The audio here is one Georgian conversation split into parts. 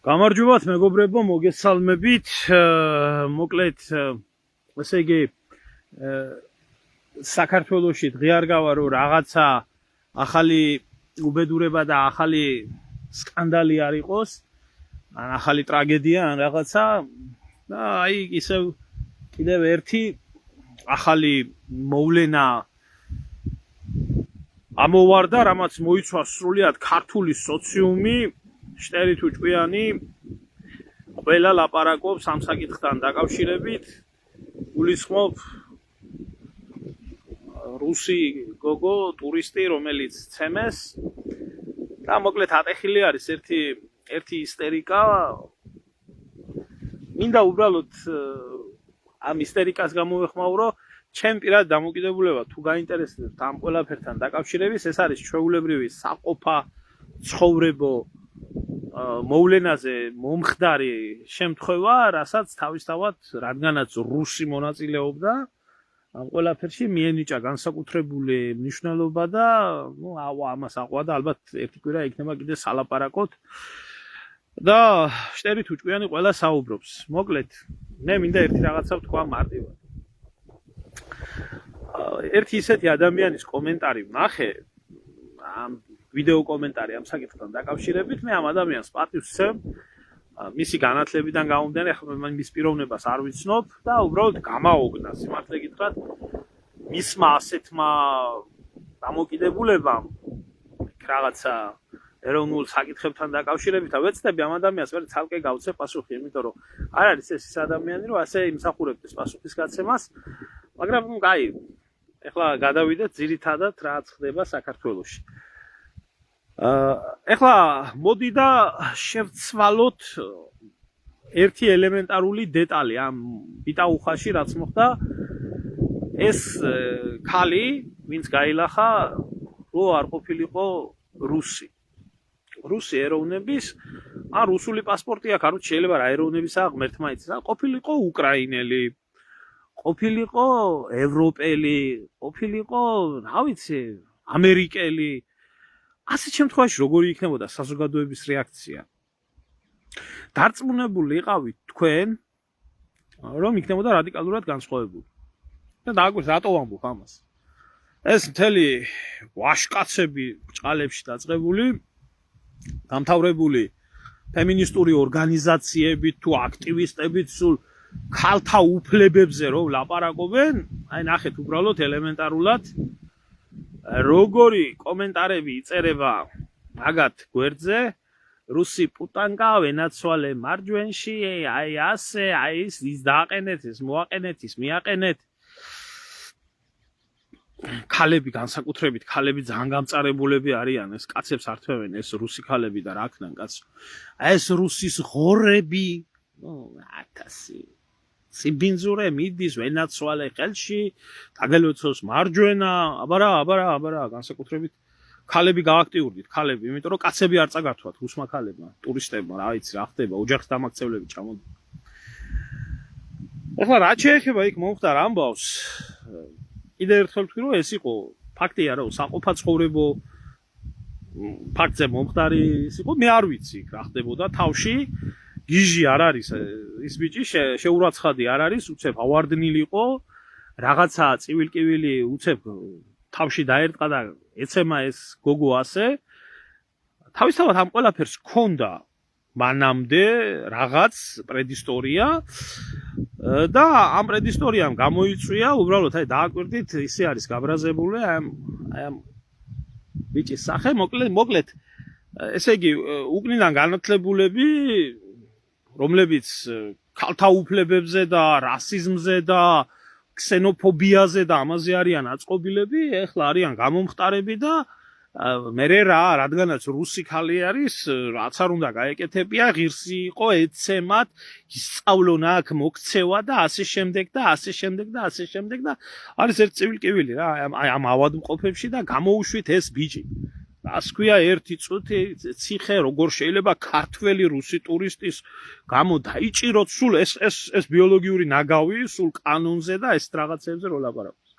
გამარჯობათ მეგობრებო, მოგესალმებით. მოკლედ, ესე იგი, საქართველოში დღე არ გავა რომ რაღაცა ახალი უბედურება და ახალი სკანდალი არ იყოს, ან ახალი ტრაგედია, ან რაღაცა და აი ისევ კიდევ ერთი ახალი მოვლენა ამოვარდა, რამაც მოიცვა სრულიად ქართული სოციუმი. შტერი თუ ჭკვიანი ყველა ლაპარაკობს ამ საკითხთან დაკავშირებით. გულისხმობ რუსი გოგო ტურისტი, რომელიც ცემეს და მოკლედ ატეხილი არის ერთი ისტერიკა. მინდა უბრალოდ ამ ისტერიკას გამოვეხმაურო. ჩემ პირად დამოკიდებულება თუ გაინტერესებთ ამ ყველაფერთან დაკავშირებით, ეს არის ჩვეულებრივი საყოფა ცხოვრებო მოვლენაზე მომხდარი შემთხვევა, რასაც თავისთავად რადგანაც რუსი მონაწილეობდა ამ ყველაფერში, მიენიჭა განსაკუთრებული მნიშვნელობა და ამას აყვადა ალბათ ერთი კვირა იქნება კიდე სალაპარაკოთ და შტერი თუ ჭკვიანი ყველა საუბრობს. მოკლედ, მე მინდა ერთი რაღაცა ვთქვა მარტივად. ერთი ისეთი ადამიანის კომენტარი ვნახე, ამ ვიდეო კომენტარი ამ საკითხთან დაკავშირებით, მე ამ ადამიანს პატივს ვცემ, მისი განათლებიდან გამომდინარე, ახლა მე მის პიროვნებას არ ვიცნობ და უბრალოდ გამაოგნა სიმართლე გითხრათ, მისმა ასეთმა დამოკიდებულებამ რაღაცა ეროვნულ საკითხებთან დაკავშირებით და ვეცდები ამ ადამიანს ვერ ცალკე გავცე პასუხი, იმიტომ რომ არ არის ეს ადამიანი, რომ ასე იმსახურებდეს პასუხის გაცემას, მაგრამ კაი, ეხლა გადავიდეთ ძირითადად რაც ხდება საქართველოში. ეხლა მოდი და შევცვალოთ ერთი ელემენტარული დეტალი ამ ბიტაუხაში, რაც მოხდა. ეს ქალი, ვინც გაილახა, რო არ ყოფილიყო რუსი ეროვნების, ან რუსული პასპორტი აქვს, არ შეიძლება რა ეროვნების აქვს ღმერთმა იცის, ყოფილიყო უკრაინელი, ყოფილიყო ევროპელი, ყოფილიყო, რა ვიცი, ამერიკელი. ასეთ შემთხვევაში როგორი იქნებოდა საზოგადოების რეაქცია? დარწმუნებული იყავით თქვენ, რომ იქნებოდა რადიკალურად განსხვავებული. და დააკვირდით, რატო ვამბობ ამას? ეს მთელი ვაშკაცები ბჭყალებში დაწყებული, დამთავრებული ფემინისტური ორგანიზაციებით თუ აქტივისტებით სულ ქალთა უფლებებზე რომ ლაპარაკობენ, აი ნახეთ უბრალოდ ელემენტარულად როგორი კომენტარები იწერება მაგათ გვერდზე, რუსი პუტანკა ვენაცვალე მარჯვენში, აი ასე, აი ის დააყენეთ, ეს მოაყენეთ, ის მიაყენეთ. ქალები განსაკუთრებით, ქალები ძალიან გამწარებულები არიან, ეს კაცებს არ თვევენ, ეს რუსი ქალები და რა ქნან კაცო. ეს რუსის ღორები, 1000 სიბინძურე მიდის ვენაცვალე ხელში, დაგელოცოს მარჯვენა, აბარა, განსაკუთრებით ქალები გააქტიურდით, ქალები, იმიტომ რომ კაცები არ წაგართვათ რუსმა ქალებმა, ტურისტებმა, რა ვიცი, რა ხდება, ოჯახის დამაქცევლები ჩამოდი. ეხლა რა შეეხება იქ მომხდარ ამბავს, კიდევ ერთხელ ვთქვი, რომ ეს იყო ფაქტია, რომ საყოფა ცხოვრებო ფაქტზე მომხდარი ის იყო, მე არ ვიცი რა ხდებოდა თავში. გიჟი არ არის ის ბიჭი, შეურაცხადი არ არის, უცებ ავარდნილი იყო, რაღაცა წივილკივილი უცებ თავში დაერტყა და ეცემა ეს გოგო ასე. თავისთავად ამ ყველაფერს ჰქონდა მანამდე რაღაც პრედისტორია და ამ პრედისტორიამ გამოიწვია, უბრალოდ აი დააკვირდით, ისე არის გაბრაზებული აი ამ ბიჭის სახე, მოკლედ ესე იგი უკნიდან განათლებულები, რომლებიც ქალთა უფლებებზე და რასიზმზე და ქსენოფობიაზე და ამაზე არიან აწყობილები, ეხლა არიან გამომხტარები და მე რადგანაც რუსი ქალი არის, რაც არ უნდა გაეკეთებია, ღირსი იყო, ეცემათ, ისწავლონ აქ მოქცევა და ასე შემდეგ და ასე შემდეგ და ასე შემდეგ და არის ერთ წივილკივილი რა, აი ამ ავადმყოფებში და გამოუშვით ეს ბიჭი. რას ქვია ერთი წუთი ციხე, როგორ შეიძლება ქართველი რუსი ტურისტის გამო დაიჭიროთ სულ ეს ბიოლოგიური ნაგავი, სულ კანონზე და ეს რაღაცებზე რო ლაპარაკობს.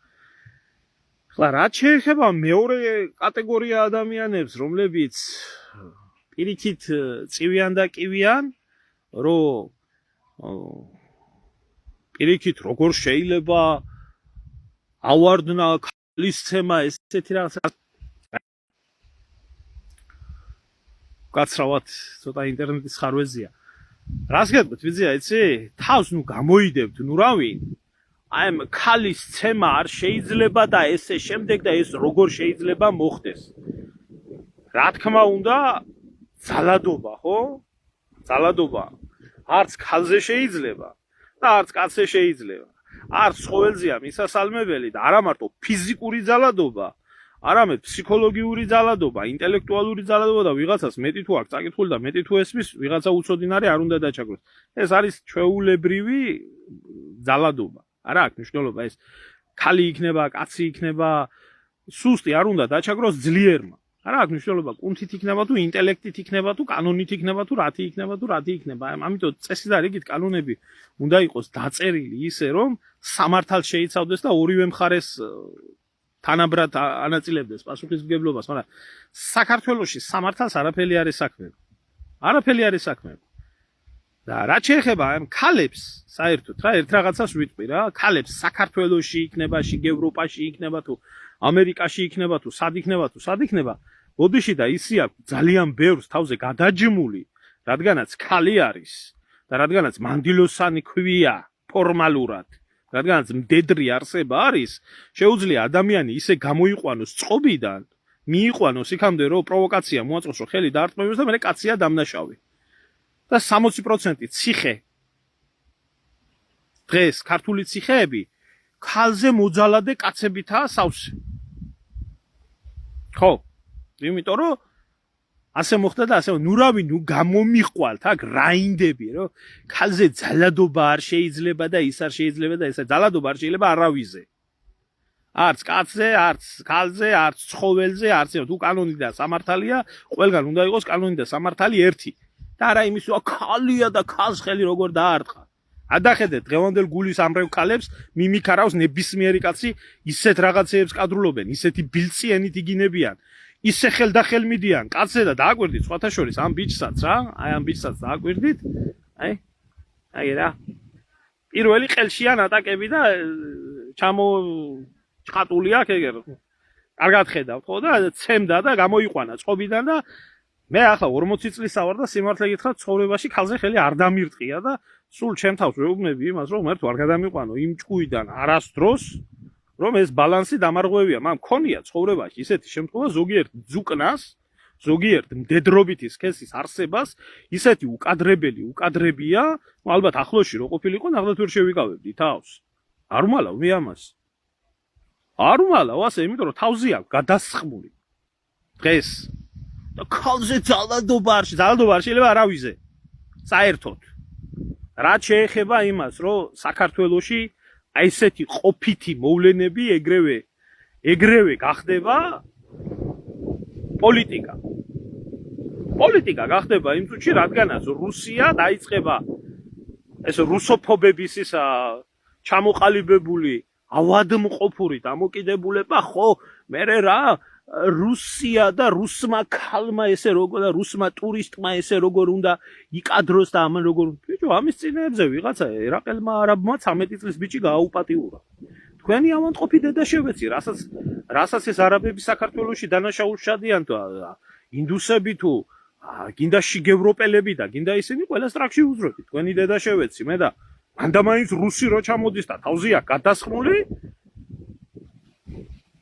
ხლა რაც შეეხება მეორე კატეგორია ადამიანებს, რომლებიც პირიქით წივიან და კივიან, რომ პირიქით როგორ შეიძლება ავარდნა ქალისცემა ესეთი რაღაცა გაცრავად ცოტა ინტერნეტის ხარვეზია. რას გეტყვით, ვიძია, იცი? თავს ნუ გამოიდებთ, ნუ რავი. აი ამ ქალისცემა არ შეიძლება და ესე შემდეგ და ეს როგორ შეიძლება მოხდეს. რა თქმა უნდა, ძალადობა, ხო? ძალადობა. არც ქალზე შეიძლება და არც კაცზე შეიძლება. არც ცხოველზეა მისასალმებელი და არა მარტო ფიზიკური ძალადობა, არამედ ფსიქოლოგიური ძალადობა, ინტელექტუალური ძალადობა და ვიღაცას მეტი თუ აქვს წაკითხული და მეტი თუ ესმის, ვიღაცა უცოდინარი არ უნდა დაჩაგროს. ეს არის ჩვეულებრივი ძალადობა. არა აქვს მნიშვნელობა ეს ქალი იქნება, კაცი იქნება, სუსტი არ უნდა დაჩაგროს ძლიერმა. არა აქვს მნიშვნელობა კუნთით იქნება თუ ინტელექტით იქნება თუ კანონით იქნება თუ რათი იქნება თუ რათი იქნება. ამიტომ წესი და რიგით კანონები უნდა იყოს დაწერილი ისე რომ სამართალს შეიცავდეს და ორივე მხარეს თანაბრად ანაწილებდეს პასუხისმგებლობას, მაგრამ საქართველოში სამართალს არაფერი არის საქმე. არაფერი არის საქმე. და რაც შეეხება ამ ქალებს, საერთოდ რა ერთ რაღაცას ვიტყვი რა, ქალებს საქართველოში იქნება, ევროპაში იქნება თუ ამერიკაში იქნება თუ სად იქნება, ბოდიში და ისი აქვს ძალიან ბევრს თავზე გადაჯმული, რადგანაც ქალი არის და რადგანაც მანდილოსანი ქვია ფორმალურად, რადგანაც მდედრი არსება არის, შეუძლია ადამიანი ისე გამოიყვანოს წყობიდან, მიიყვანოს იქამდე რომ პროვოკაცია მოაწყოს რომ ხელი დაარტყმებოს და მერე კაცია დამნაშავე. და 60% ციხე დღეს ქართული ციხეები ქალზე მოძალადე კაცებითაა სავსე. ხო, იმიტომ რომ ასე მოხდა და ასე ნუ რავი, ნუ გამომიყვალთ აქ რაინდები რომ ქალზე ძალადობა არ შეიძლება და ის არ შეიძლება და ესა ძალადობა არ შეიძლება არავიზე. არც კაცზე, არც ქალზე, არც ცხოველზე, არც თუ კანონი და სამართალია, ყველგან უნდა იყოს კანონი და სამართალი ერთი. და არა იმის რომ ქალია და ქალს ხელი როგორ დაარტყა. ადახედეთ დღევანდელ გულის ამრევ ქალებს მიმიქარავს ნებისმიერი კაცი ისეთ რაღაცეებს კადრულობენ, ისეთი ბილწიანით იგინებიან, ისე ხელდახელ მიდიან კაცზე და დააკვირდით სხვათა შორის ამ ბიჭსაც რა, აი ამ ბიჭსაც დააკვირდით, აი რა. პირველი ყელშიან ატაკები და ჩამოჭყატული აქ ეგერ. კარგად ხედავთ ხო და ცემდა და გამოიყვანა წყობიდან და მე ახლა 40 წლისა ვარ და სიმართლე გითხრათ, ცხოვრებაში ქალზე ხელი არ დამირტყია და სულ ჩემ თავს ვეუბნები იმას, რომ ღმერთო არ გადამიყვანო იმ ჭკუიდან არასდროს, რომ ეს ბალანსი დამარღვევია. მაგრამ მქონია ცხოვრებაში ისეთი შემთხვევა ზოგიერთ ძუკნას, ზოგიერთ მდედრობითი სქესის არსებას, ისეთი უკადრებია, ალბათ ახლოში რო ყოფილიყო, ნახდათ ვერ შევიკავებდი თავს. არ უმალავ მე ამას. არ უმალავ ასე, იმიტომ რომ თავზე აქვს გადასხმული. დღეს და ქალზე ძალადობა არ შეიძლება არავიზე. საერთოდ. რაც შეეხება იმას, რომ საქართველოში აი ესეთი ყოფითი მოვლენები ეგრევე გახდება პოლიტიკა. პოლიტიკა გახდება იმ წუთში, რადგანაც რუსია დაიწყება ეს რუსოფობების ის ჩამოყალიბებული ავადმყოფური დამოკიდებულება, ხო, მერე რა რუსია და რუსმა ქალმა ესე როგორ და რუსმა ტურისტმა ესე როგორ უნდა იკადროს და ამან როგორ ბიჭო ამის წინებზე ვიღაცა ერაყელმა არაბმა 13 წლის ბიჭი გააუპატიურა. თქვენი ავადმყოფი დედაშევეცი, რასაც ეს არაბები საქართველოში დანაშაულს ჩადიან თუ ინდუსები თუ გინდა შიგევროპელები და გინდა ისინი ყველა სტრაქში უძროთი. თქვენი დედაშევეცი მე და ანდამაინც რუსი რო ჩამოდის და თავზია გადასხმული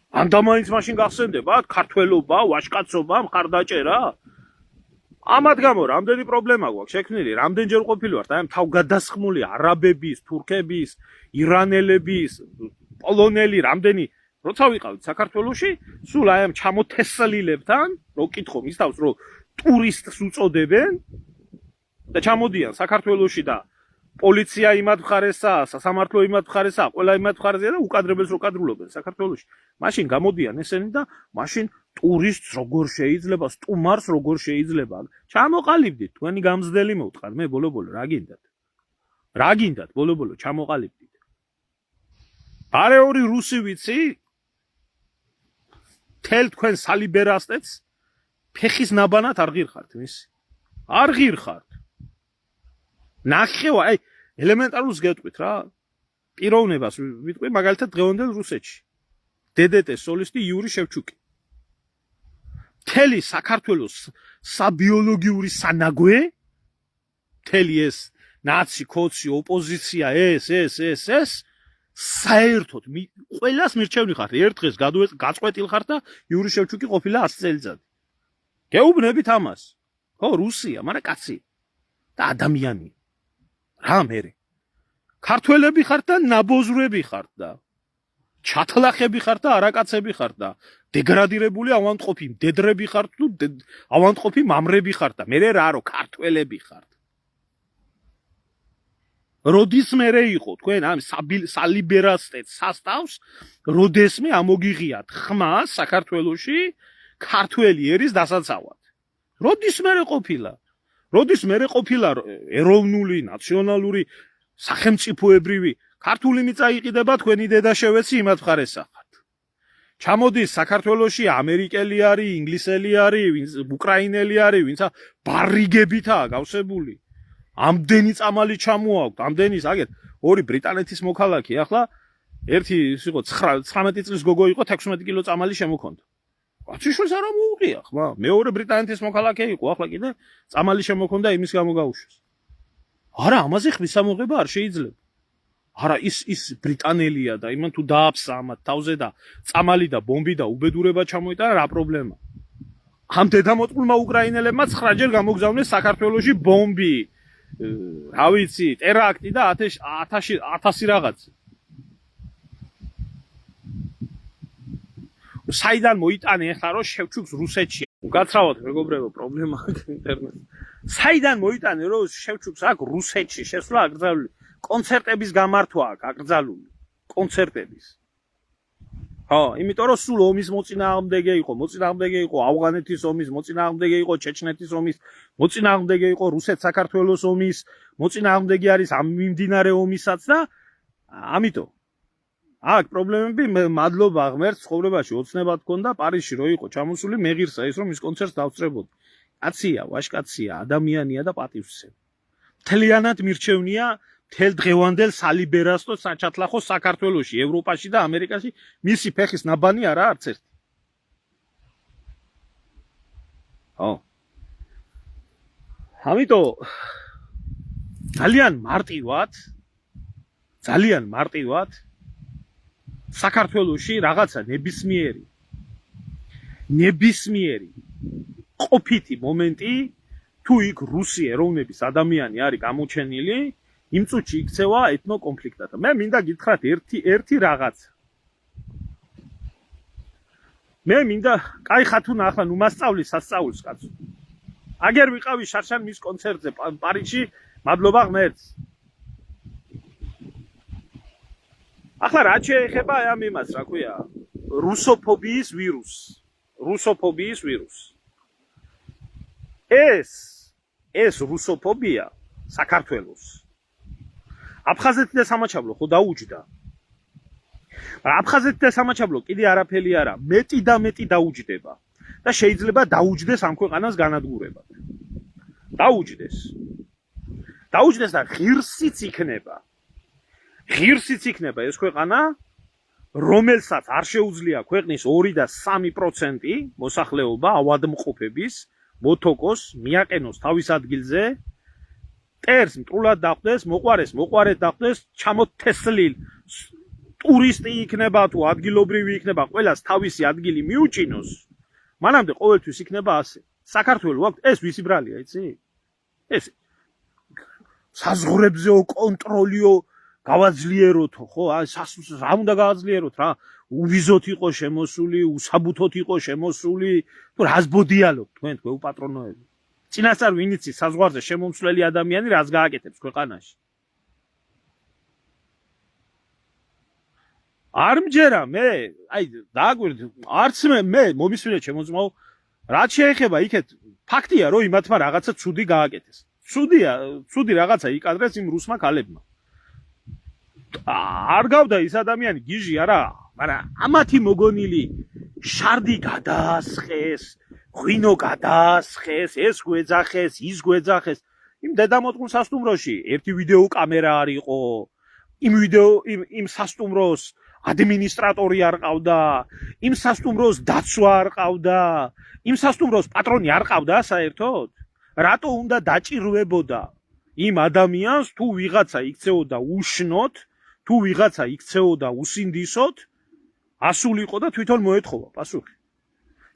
ანდამაინც მაშინ გახსენდებათ ქართველობა, ვაჟკაცობა, მხარდაჭერა. ამათ გამო რამდენი პრობლემა გვაქვს შექმნილი, რამდენჯერ ყოფილი ვართ აი ამ თავგადასხმული არაბების, თურქების, ირანელების, პოლონელი რამდენი როცა ვიყავით საქართველოში, სულ აი ამ ჩამოთესლილებთან, რო კითხო მის თავს, რომ ტურისტს უწოდებენ და ჩამოდიან საქართველოში და პოლიცია იმათ მხარესაა, სასამართლო იმათ მხარესაა, ყველა იმათ მხარეზე და უკადრებელს რო კადრულობენ საქართველოში. მაშინ გამოდიან ესენი და მაშინ ტურისტს როგორ შეიძლება, სტუმარს როგორ შეიძლება. ჩამოყალიბდით, თქვენი გამზდელი მოვტყარ, მე ბოლო-ბოლო რა გინდათ? რა გინდათ ბოლო-ბოლო ჩამოყალიბდით? ბარეორი რუსი ვიცი? თელ თქვენ სალიბერასტეთს ფეხის ნაბანად არ ღირხართ მის. არ ღირხართ. ნახევა, აი, ელემენტარულს გეტყვით რა. პიროვნებას ვიტყვი მაგალითად დღევანდელ რუსეთში. DDT სოლისტი იური შევჩუკი. მთელი საქართველოს საბიოლოგიური სანაგვე, მთელი ეს ნაცი, კოცი, ოპოზიცია, ეს საერთოდ ყველას მირჩევნი ხარ. ერთ დღეს გაწყვეტილ ხარ და იური შევჩუკი ყოფილა 100 წელიწადი. გეუბნებით ამას. ხო, რუსია, მაგრამ კაცი და ადამიანი. რა მერე? ქართველები ხართ და ნაბოზრები ხართ და ჩათლახები ხართ და არაკაცები ხართ და დეგრადირებული ავანტყოფი მდედრები ხართ თუ ავანტყოფი მამრები ხართ და მერე რა რო ქართველები ხართ. როდის მერე იყო თქვენ ამ სალიბერასტეთ სასტავს როდესმე ამოგიღიათ ხმა საქართველოში ქართველი ერის დასაცავად. როდის მერე ყოფილა? როდის მერე ყოფილა ეროვნული, ნაციონალური სახელმწიფოებრივი ქართული მიწა იყიდება თქვენი დედაშევეცი იმათ მხარესახართ. ჩამოდის საქართველოში ამერიკელი არის, ინგლისელი არის, უკრაინელი არის, ვინც ბარიგებითაა გავსებული. ამდენი წამალი ჩამოაქვთ, ამდენი აგერ ორი ბრიტანეთის მოქალაქე, ახლა ერთი იყო 19 წლის გოგო იყო 16 კილო წამალი შემოქონდა. კაციშვილს არ მოუღია, ხმა. მეორე ბრიტანეთის მოქალაქე იყო, ახლა კიდე წამალი შემოქონდა იმის გამო გაუშვეს. არა, ამაზე ხმისამოღება არ შეიძლება. არა, ის ბრიტანელია და იმან თუ დააფსა ამათ თავზე და წამალი და ბომბი და უბედურება ჩამოიტანა, რა პრობლემა? ამ დედამოწყვილმა უკრაინელებმა 9 ჯერ გამოგზავნეს საქართველოში ბომბი, რა ვიცი, ტერაქტი და 1000 რაღაც. საიდან მოიტანე ახლა რომ შევჩუქს რუსეთში? გაცრავად მეგობრებო, პრობლემა აქვს ინტერნეტში. საიდან მოიტანე რომ შევჩუქს აქ რუსეთში შესვლა აკრძალული? კონცერტების გამართვა აქვს აკრძალული. კონცერტების. ხო, იმიტომ რომ სულ ომის მოწინააღმდეგე იყო ავღანეთის ომის მოწინააღმდეგე იყო, ჩეჩნეთის ომის მოწინააღმდეგე იყო, რუსეთ-საქართველოს ომის მოწინააღმდეგე არის ამ მიმდინარე ომისაც და ამიტომ აქ პრობლემები მადლობა ღმერთს ცხოვრებაში ოცნებად ქონდა პარიზში რო იყო ჩამოსული მეღირსა ის რომ ის კონცერტს დავწრებოდი. კაცია, ვაშკაცია, ადამიანია და პატივსცემ. მთლიანად მირჩევნია მთელ დღევანდელ სალიბერასტო საჩათლახო საქართველოში, ევროპაში და ამერიკაში მისი ფეხის ნაბანი არა არც ერთი. ხო. ამიტომ ძალიან მარტივად საქართველოში რაღაცა ნებისმიერი ყოფითი მომენტი თუ იქ რუსი ეროვნების ადამიანი არის გამოჩენილი იმ წუთში იქცევა ეთნო კონფლიქტად. მე მინდა გითხრათ ერთი რაღაც. მე მინდა კაი ხათუნა ახლა ნუ მასწავლი სასწაულს კაცო. აგერ ვიყავი შარშან მის კონცერტზე პარიზში, მადლობა ღმერთს. ახლა რა შეეხება ამ იმას, რა ქვია? რუსოფობიის ვირუსს. ეს რუსოფობია საქართველოს აფხაზეთი და სამაჩაბლო ხო დაუჯდა. აფხაზეთი და სამაჩაბლო კიდე არაფერი არა, მეტი და მეტი დაუჯდება და შეიძლება დაუჯდეს ამ ქვეყანას განადგურებად. დაუჯდეს და ღირსიც იქნება ეს ქვეყანა, რომელსაც არ შეუძლია ქვეყნის 2 და 3% მოსახლეობა ავადმყოფების მოთოკოს მიაყენოს თავის ადგილზე, ტერს მტრულად დახვდეს, მოყვარეთ დახვდეს, ჩამოთესლილ ტურისტი იქნება თუ ადგილობრივი იქნება, ყველას თავისი ადგილი მიუჭინოს. მანამდე ყოველთვის იქნება ასე. საქართველოს აქვს ეს ვისი ბრალია, იცი? ეს საზღვრებზეო კონტროლიო გავაძლიეროთო, ხო? რა უნდა გავაძლიეროთ რა? უბიზოთ იყო შემოსული, უსაბუთოთ იყო შემოსული, თუ რას ბოდიალობთ თქვენ უპატრონოები? წინასწარ ვინ იცის საზღვარზე შემომსვლელი ადამიანი რას გააკეთებს ქვეყანაში? არ მჯერა მე, აი დააგვირდ, არც მე მომისმინეთ შემოწმაო, რაც შეეხება იქეთ ფაქტია რომ იმათმა რაღაცა ცუდი გააკეთეს. ცუდი რაღაცა იკადრეს იმ რუსმა ქალებმა. არ გავდა ის ადამიანი გიჟი არა, მაგრამ ამათი მოგონილი შარდი გადაასხეს, ღვინო გადაასხეს, ეს გვეძახეს, ის გვეძახეს. იმ დედამოწყვილ სასტუმროში ერთი ვიდეო კამერა არ იყო, იმ სასტუმროს ადმინისტრატორი არ ყავდა, იმ სასტუმროს დაცვა არ ყავდა, იმ სასტუმროს პატრონი არ ყავდა საერთოდ? რატო უნდა დაჭირვებოდა იმ ადამიანს თუ ვიღაცა იქცეოდა უშნოდ, თუ ვიღაცა იქცეოდა უსინდისოდ, ასულიყო და თვითონ მოეთხოვა პასუხი.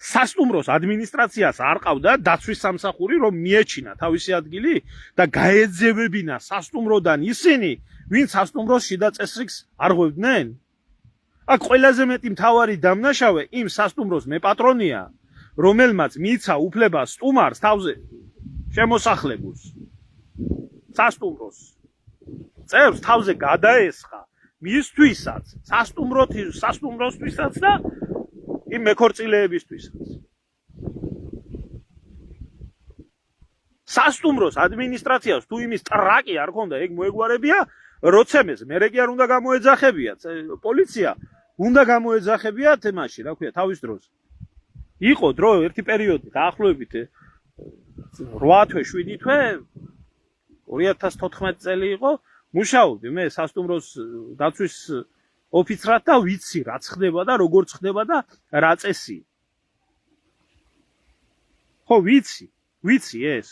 სასტუმროს ადმინისტრაციას არ ყავდა დაცვის სამსახური, რომ მიეჩინა თავისი ადგილი და გაეძევებინა სასტუმროდან ისინი, ვინც სასტუმროს შიდა წესრიგს არ ღვევდნენ? აქ ყველაზე მეტი მთავარი დამნაშავე იმ სასტუმროს მეპატრონია, რომელმაც მიცა უფლება სტუმარს თავზე შემოსახლებულს. სასტუმროს წევს თავზე გადაესხა მისთვისაც, სასტუმროსთვისაც და იმ მეკორწილეებისთვისაც. სასტუმროს ადმინისტრაციას თუ იმის ტრაკი არ ქონდა, ეგ მოეგვარებია როცემეს, მერე კი არ უნდა გამოეძახებიათ, პოლიცია უნდა გამოეძახებიათ ემაში, რა ქვია, თავის დროს. იყო დრო ერთი პერიოდი, დაახლოებით 8 თვე, 7 თვე 2014 წელი იყო, მუშაობდი მე სასტუმროს დაცვის ოფიცრად და ვიცი რაც ხდება და როგორ ხდება და რა წესი. ხო ვიცი ეს,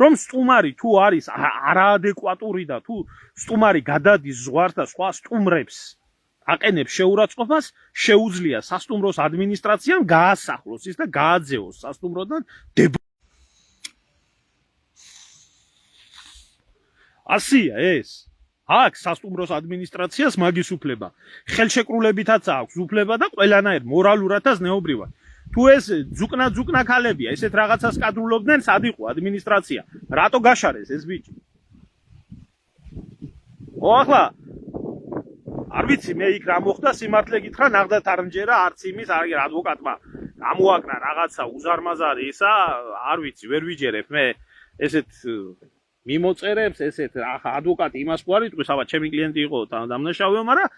რომ სტუმარი თუ არის არაადეკვატური და თუ სტუმარი გადადის ზღვარს და სხვა სტუმრებს აყენებს შეურაცხყოფას, შეუძლია სასტუმროს ადმინისტრაციამ გაასახლოს ის და გააძევოს სასტუმროდან ასია ეს. აქ სასტუმროს ადმინისტრაციას მაგის უფლება. ხელშეკრულებითაც აქვს უფლება და ყველანაირ მორალურად და ზნეობრივად. თუ ეს ძუკნა ქალებია, ესეთ რაღაცას კადრულობდნენ, სად იყო ადმინისტრაცია? რატო გაშარეს ეს ბიჭი? ახლა არ ვიცი მე იქ რა მოხდა, სიმართლე გითხრა, ნახდათ არ მჯერა არც იმის, ადვოკატმა გამოაკრა რაღაცა უზარმაზარი ისა, არ ვიცი, ვერ ვიჯერებ მე ესეთ მიმოწერებს, ესეთ ადვოკატი იმას ხო არ იტყვის, აბა ჩემი კლიენტი იყო დამნაშავეო, მაგრამ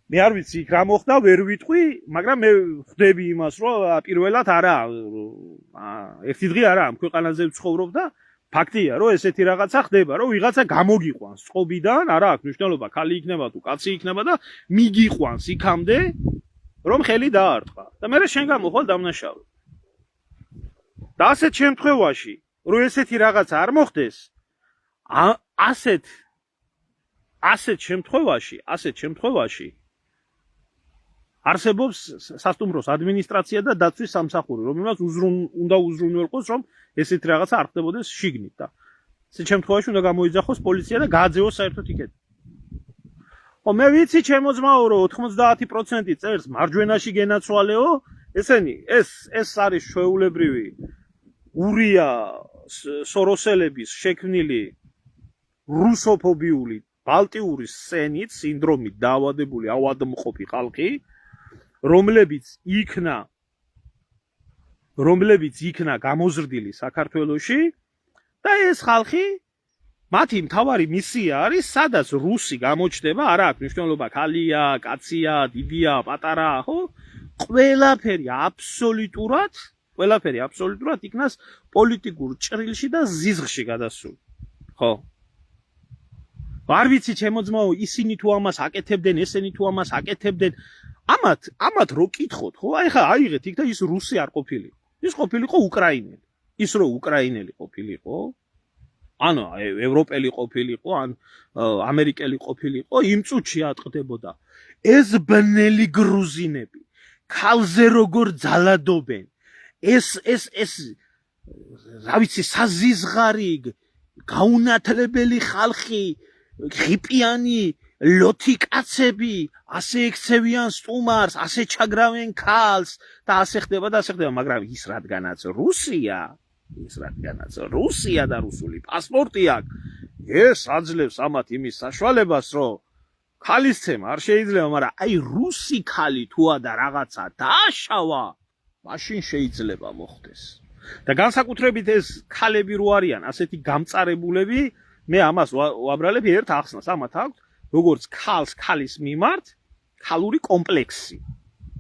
მე არ ვიცი იქ რა მოხდა, ვერ ვიტყვი, მაგრამ მე ვხვდები იმას, რომ პირველად არა ერთი დღე არა ამ ქვეყანაზე ვცხოვრობ და ფაქტია, რომ ესეთი რაღაცა ხდება, რომ ვიღაცა გამოგიყვანს წყობიდან, არა აქვს მნიშვნელობა, ქალი იქნება თუ კაცი იქნება და მიგიყვანს იქამდე, რომ ხელი დაარტყა და მე შენ გამოხვალ დამნაშავე. და ასეთ შემთხვევაში, რომ ესეთი რაღაცა არ მოხდეს, ასეთ შემთხვევაში არსებობს სასტუმროს ადმინისტრაცია და დაცვის სამსახური, რომელმაც უნდა უზრუნველყოს, რომ ესეთი რაღაცა არ ხდებოდეს შიგნით და ესეთ შემთხვევაში უნდა გამოიძახოს პოლიცია და გააძევოს საერთოდ იქეთ. ხო, მე ვიცი ჩემო ძმაო, რომ 90% წერს მარჯვენაში გენაცვალეო, ესენი ეს არის ჩვეულებრივი ურია სოროსელების შექმნილი რუსოფობიული ბალტიური სცენით, სინდრომით დაავადებული ავადმყოფი ხალხი, რომლებიც იქნა გამოზრდილი საქართველოში და ეს ხალხი მათი მთავარი მისია არის, სადაც რუსი გამოჩნდება, არ აქვს მნიშვნელობა ქალია, კაცია, დიდია, პატარაა, ხო? ყველაფერი აბსოლუტურად იქნას პოლიტიკურ ჭრილში და ზიზღში გადასული. ხო? არ ვიცი ჩემო ძმაო, ისინი თუ ამას აკეთებდნენ, ესენი თუ ამას აკეთებდნენ, ამათ რო კითხოთ, ხო? აი ხა აიღეთ იქ და ის რუსი არ ყოფილიყო. ის ყოფილიყო უკრაინელი. ის რო უკრაინელი ყოფილიყო, ანუ ევროპელი ყოფილიყო, ან ამერიკელი ყოფილიყო, იმ წუთში ატყდებოდა. ეს ბნელი გრუზინები ქალზე როგორ ძალადობენ. ეს რა ვიცი, საზიზღარი გაუნათლებელი ხალხი, ღიპიანი ლოთი კაცები, ასე ექცევიან სტუმარს, ასე ჩაგრავენ ქალს და ასე ხდება, მაგრამ ის რადგანაც რუსია და რუსული პასპორტი აქვს, ეს აძლევს ამათ იმის საშუალებას, რომ ქალისცემა არ შეიძლება, მაგრამ აი რუსი ქალი თუა და რაღაცა დააშავა, მაშინ შეიძლება მოხდეს. და განსაკუთრებით ეს ქალები რო არიან, ასეთი გამწარებულები, მე ამას ვაბრალებ ერთ ახსნას, ამათ აქვს როგორც ქალის მიმართ ქალური კომპლექსი,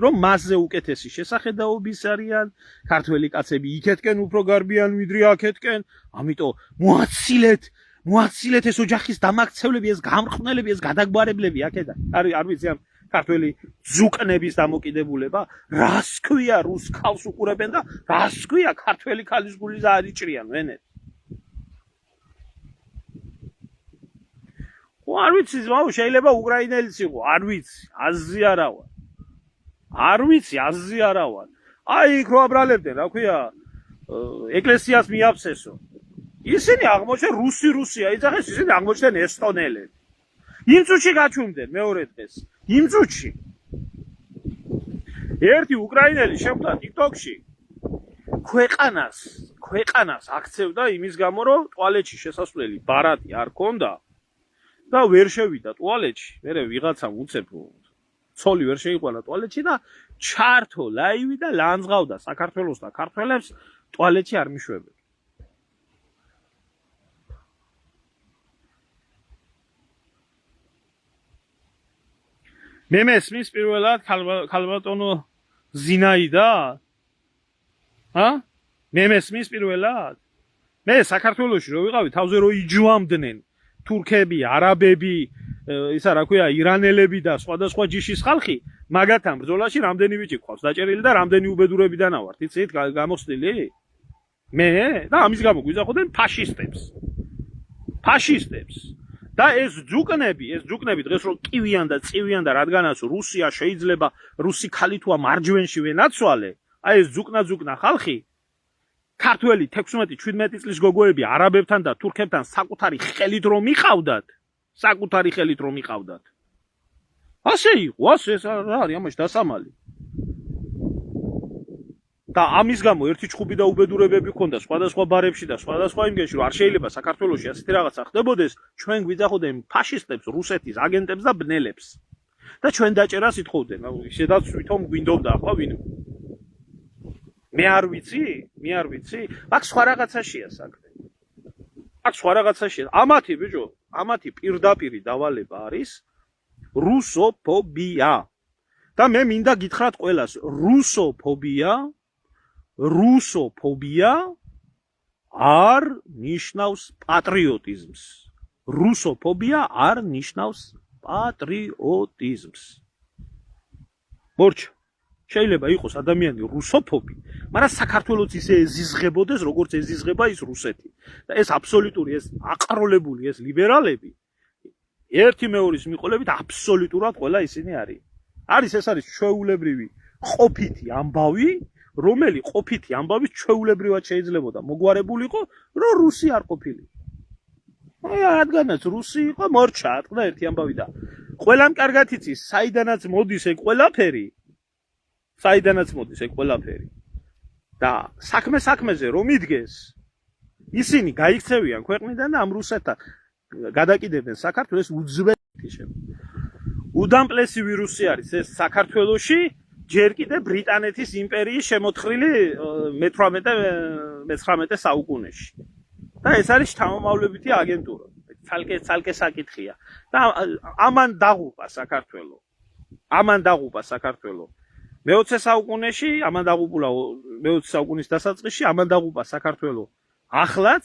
რომ მასზე უკეთესი შესახედაობის არიან, ქართველი კაცები იქეთკენ უფრო გარბიან ვიდრე აქეთკენ, ამიტომ მოაცილეთ მოაცილეთ ეს ოჯახის დამაქცევლები, ეს გამრხნელები, ეს გადაგვარებლები აქედან. არ ვიცი ამ ქართველი ძუკნების დამოკიდებულება, რას ქვია რუს ქალს უყურებენ და რას ქვია ქართველი ქალის გულის არიჭრიან ვენეთ. არ ვიცი ზმაო, შეიძლება უკრაინელიც იყო, არ ვიცი, აზრი არა ვარ. არ ვიცი, აზრი არა ვარ. აი იქ რო აბრალებდნენ, რა ქვია, ეკლესიას მიაბსესო. ისინი აღმოჩნდნენ რუსია იძახეს, ისინი აღმოჩნდნენ ესტონელები. იმ წუთში გაჩუმდნენ მეორე დღეს. იმ წუთში. ერთი უკრაინელი შეხვდა TikTok-ში. ქვეყანას აქცევდა იმის გამო, რომ ტუალეტში შესასვლელი ბარათი არ ქონდა და ვერ შევიდა ტუალეტში. მერე ვიღაცამ უცებ ცოლი ვერ შეიყვანა ტუალეტში და ჩართო ლაივი და ლანძღავდა საქართველოს და ქართველებს ტუალეტში არ მიშვებენ. მე მესმის პირველად ქალბატონო ზინაიდა? მე მესმის პირველად? მე საქართველოში რო ვიყავი, თავზე რო იჯვამდნენ თურქები, არაბები, ისა რა ქვია, ირანელები და სხვადასხვა ჯიშის ხალხი, მაგათთან ბრძოლაში რამდენი ბიჭი ყავს დაჭერილი და რამდენი უბედურებიდან ავართ, იცით, გამოსწილი? მე და ამის გამო გვიზახოდნენ ფაშისტებს. და ეს ძუკნები დღეს რო კივიან და წივიან და რადგანაც რუსია შეიძლება რუსი ქალი თუა მარჯვენში ვენაცვალე, აი ეს ძუკნა ხალხი ქართველი 16-17 წლის გოგოები არაბებთან და თურქებთან საკუთარი ხელით რომ მიყავდათ. ასე იყო, ეს რა არის ამაში დასამალი. და ამის გამო ერთი ჩხუბი და უბედურებები ქონდა სხვადასხვა ბარებში და სხვადასხვა იმგენში, რომ არ შეიძლება საქართველოში ასეთი რაღაცა ხდებოდეს, ჩვენ გვიძახოდნენ ფაშისტებს, რუსეთის აგენტებს და ბნელებს. და ჩვენ დაჭერას ითხოვდნენ, შედაც თვითონ გვინდობდა ახლა ვინ. მე არ ვიცი, აქ სხვა რაღაცაშია საქმე. ამათი პირდაპირი დავალება არის რუსოფობია. და მე მინდა გითხრათ ყველას, რუსოფობია არ ნიშნავს პატრიოტიზმს. მორჩა, შეიძლება იყოს ადამიანი რუსოფობი, მაგრამ საქართველოს ისე ეზიზღებოდეს, როგორც ეზიზღება ის რუსეთი. და ეს აბსოლუტური, ეს აყროლებული, ეს ლიბერალები ერთი მეორის მიყოლებით აბსოლუტურად ყველა ისინი არის. ეს არის ჩვეულებრივი ყოფითი ამბავი, რომელი ყოფითი ამბავი ჩვეულებრივად შეიძლებოდა მოგვარებულიყო, რომ რუსი არ ყოფილიყო. რადგანაც რუსი იყო, მორჩა, ატყდა ერთი ამბავი და ყველამ კარგად იცის, საიდანაც მოდის ეგ ყველაფერი. და საქმეზე რომ იდგეს, ისინი გაიქცევიან ქვეყნიდან და ამ რუსეთთან გადაკიდებენ საქართველოს უძველესი უდამპლესი ვირუსი არის ეს საქართველოში ჯერ კიდე ბრიტანეთის იმპერიის შემოთხრილი მე-19 საუკუნეში. და ეს არის შთამომავლებითი აგენტურა. ცალკე საკითხია. და ამან დაღუპა საქართველო. მე-20 საუკუნეში, ამან დაღუპულა მე-20 საუკუნის დასაწყისში, ამან დაღუპა საქართველო. ახლაც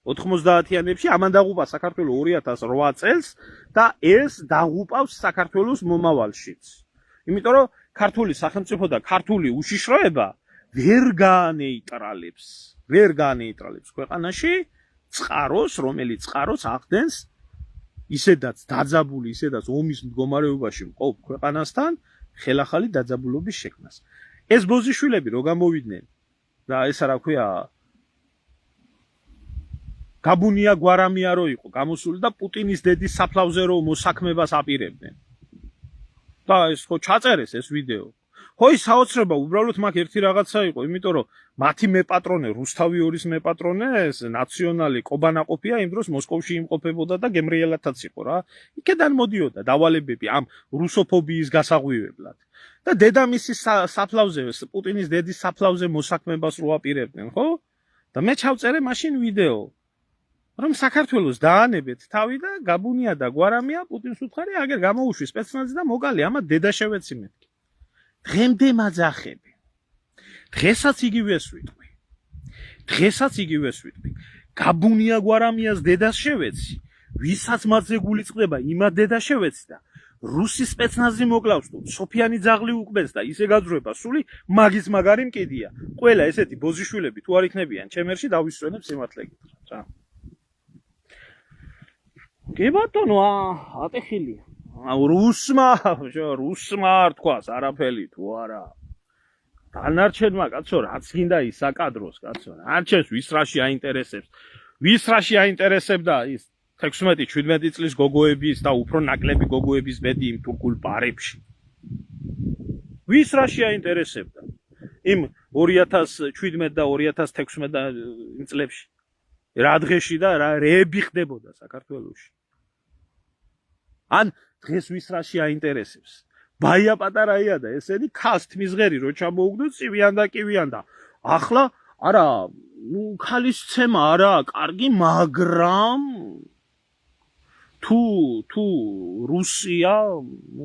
90-იანებში ამან დაღუპა საქართველო 2008 წელს და ეს დაღუპავს საქართველოს მომავალშიც. იმიტომ რომ ქართული სახელმწიფო და ქართული უშიშროება ვერ გაანეიტრალებს ქვეყანაში წყაროს, რომელიც წყაროს ახდენს ისედაც დაძაბული, ისედაც ომის მდგომარეობაში მყოფ ქვეყანასთან ხელახალი დაძაბულობის შექმნას. ეს ბოზიშვილები რო გამოვიდნენ და ესა რა ქვია გაბუნია გვარამია რო იყო გამოსული და პუტინის დედის საფლავზე რო მოსაქმებას აპირებდნენ. და ეს ხო ჩაწერეს ეს ვიდეო. ხო ის საოცრება უბრალოდ მაგ ერთი რაღაცა იყო, იმიტომ რომ მათი მეპატრონე, რუსთავი 2-ის მეპატრონე, ეს ნაციონალი კობანაყოფია იმ დროს მოსკოვში იმყოფებოდა და გემრიელათაც იყო რა. იქედან მოდიოდა დავალებები ამ რუსოფობიის გასაღვივებლად. და დედამისის საფლავზე, პუტინის დედის საფლავზე მოსაქმებას რო აპირებდნენ, ხო? და მე ჩავწერე მაშინ ვიდეო. რომ საქართველოს დაანებეთ თავი და გაბუნია და გვარამია პუტინს უთხარი აგერ გამოუშვი სპეცნაზი და მოკალი ამათ დედა შევეცი მეთქი. დღემდე მაძახები. დღესაც იგივეს ვიტყვი. გაბუნია გვარამიას დედას შევეცი, ვისაც მათზე გული წყდება, იმად დედა შევეცი და რუსი სპეცნაზი მოკლავს თუ სოფიანი ძაღლი უკბენს და ისე გაძრება სული, მაგის მაგარი მკიდია. ყველა ესეთი ბოზიშვილები თუ არ იქნებიან ჩემერში დავისვენებ სიმართლე გითხრათ რა. კი ბატონო, ატეხილია. რუსმა არ თქვას არაფერი თუ არა. დანარჩენმა კაცო რაც გინდა ის საკადროს კაცო. არჩევს ვის რაში აინტერესებს. ვის რაში აინტერესებდა ის 16-17 წლის გოგოების და უფრო ნაკლები გოგოების ბედი იმ თურქულ ბარებში. ვის რაში აინტერესებდა? იმ 2017 და 2016 წლებში რა დღეში და რა რეები ხდებოდა საქართველოში. ან დღეს ვის რაში აინტერესებს? ბაია პატარაია და ესენი ქას თმისღერი რო ჩამოუგდო წივიან და კივიან და ახლა არა, ქალის ცემა არა, კარგი, მაგრამ თუ რუსია,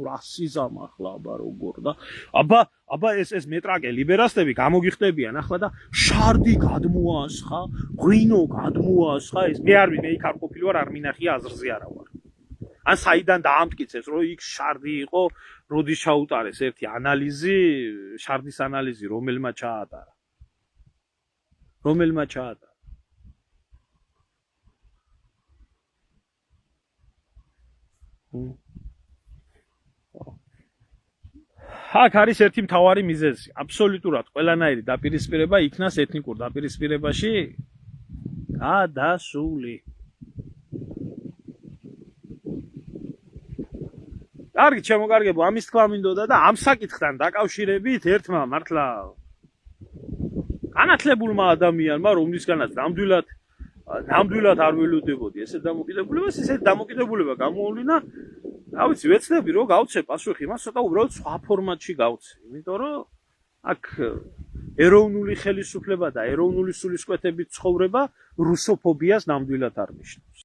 რასიზმ ახლა აბა როგორ და აბა ეს მეტრაკე ლიბერასტები გამოგიხდებიან ახლა და შარდი გადმოასხა, ღვინო გადმოასხა, ეს მე იქ არ ყოფილი ვარ, არ მინახია აზრზე არა ვარ. ან საიდან დაამტკიცეს, რომ იქ შარდი იყო, როდის ჩაუტარეს ერთი ანალიზი, შარდის ანალიზი რომელმა ჩაატარა. აქ არის ერთი მთავარი მიზეზი. აბსოლუტურად ყველანაირი დაპირისპირება იქნას ეთნიკურ დაპირისპირებაში გადასული. კარგი, შემოგარგებო, ამის თქვა მინდოდა და ამ საკითხთან დაკავშირებით ერთმა მართლა განათლებულმა ადამიანმა, რომლისგანაც ნამდვილად არ ველოდებოდი ესეთ დამოკიდებულებას, ესეთ დამოკიდებულება გამოავლინა, რა ვიცი, ვეცდები რომ გავცე პასუხი, მას ცოტა უბრალოდ სხვა ფორმატში გავცე, იმიტომ რომ აქ ეროვნული ხელისუფლება და ეროვნული სულისკვეთებით ცხოვრება რუსოფობიას ნამდვილად არ ნიშნავს.